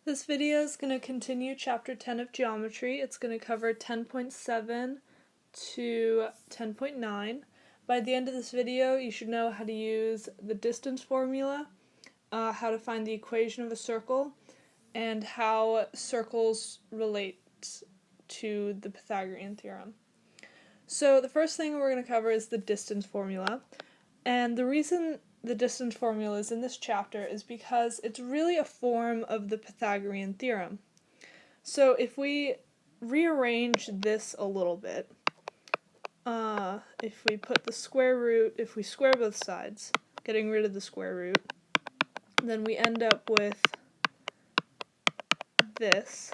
This video is going to continue Chapter 10 of Geometry. It's going to cover 10.7 to 10.9. By the end of this video, you should know how to use the distance formula, how to find the equation of a circle, and how circles relate to the Pythagorean theorem. So the first thing we're going to cover is the distance formula. And the reason the distance formula is in this chapter is because it's really a form of the Pythagorean theorem. So if we rearrange this a little bit, if we put the square root, if we square both sides, getting rid of the square root, then we end up with this.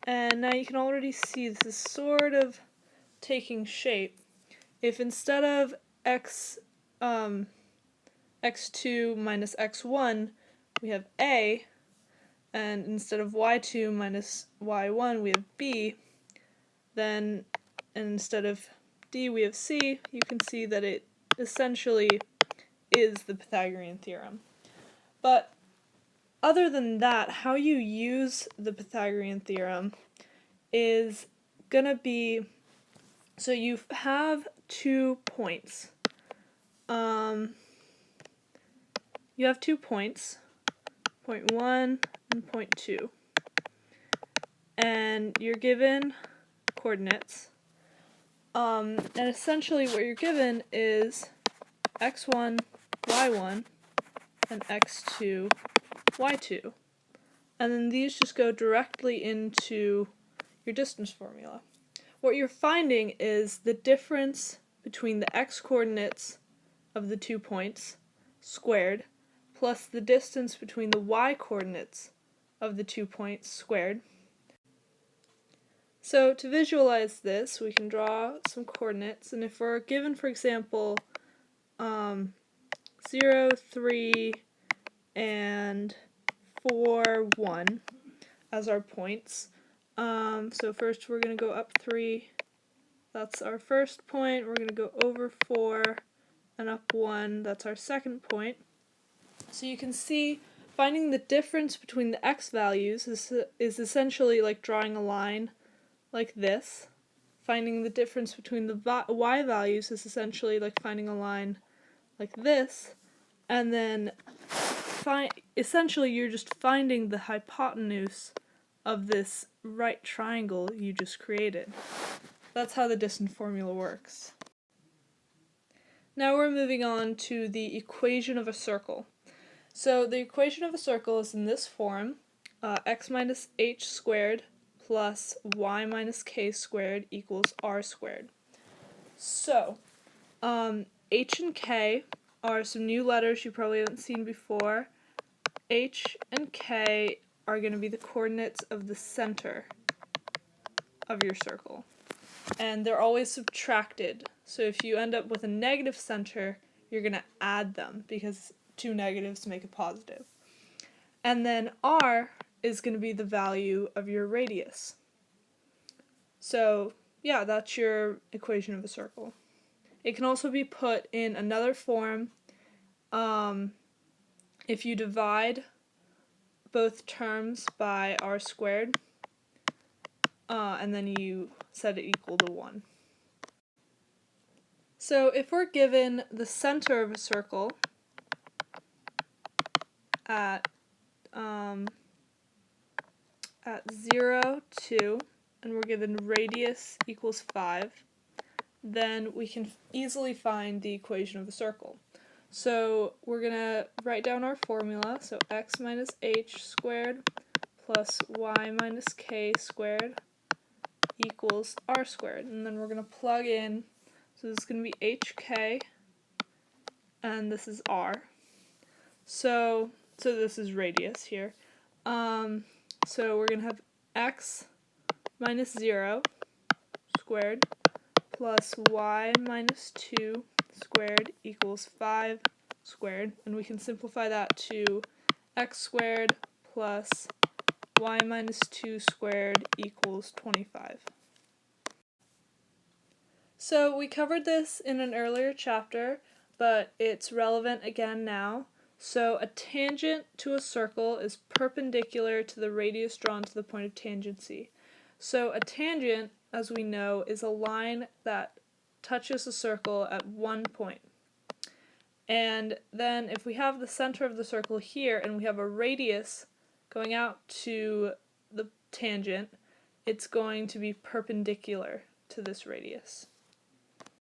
And now you can already see this is sort of taking shape. If instead of x2 minus x1, we have a, and instead of y2 minus y1, we have b, then instead of d, we have c, you can see that it essentially is the Pythagorean theorem. But other than that, how you use the Pythagorean theorem is going to be, so you have 2 points. You have 2 points, point 1 and point 2. And you're given coordinates. And essentially what you're given is x1, y1, and x2, y2. And then these just go directly into your distance formula. What you're finding is the difference between the x-coordinates of the 2 points squared plus the distance between the y-coordinates of the 2 points squared. So to visualize this, we can draw some coordinates, and if we're given, for example, 0, 3, and 4, 1 as our points, so first we're going to go up 3, that's our first point, we're going to go over 4, and up 1, that's our second point. So you can see finding the difference between the x values is essentially like drawing a line like this. Finding the difference between the y values is essentially like finding a line like this. And then essentially you're just finding the hypotenuse of this right triangle you just created. That's how the distance formula works. Now we're moving on to the equation of a circle. So the equation of a circle is in this form, x minus h squared plus y minus k squared equals r squared. So, h and k are some new letters you probably haven't seen before. H and k are going to be the coordinates of the center of your circle. And they're always subtracted. So if you end up with a negative center, you're going to add them because 2 negatives make a positive. And then r is going to be the value of your radius. So yeah, that's your equation of a circle. It can also be put in another form if you divide both terms by r squared and then you set it equal to 1. So if we're given the center of a circle at 0, 2, and we're given radius equals 5, then we can easily find the equation of a circle. So we're going to write down our formula, so x minus h squared plus y minus k squared equals r squared. And then we're going to plug in, so this is going to be hk, and this is r. So this is radius here. So we're going to have x minus 0 squared plus y minus 2 squared equals 5 squared. And we can simplify that to x squared plus y minus 2 squared equals 25. So we covered this in an earlier chapter, but it's relevant again now. So a tangent to a circle is perpendicular to the radius drawn to the point of tangency. So a tangent, as we know, is a line that touches a circle at one point. And then if we have the center of the circle here and we have a radius going out to the tangent, it's going to be perpendicular to this radius.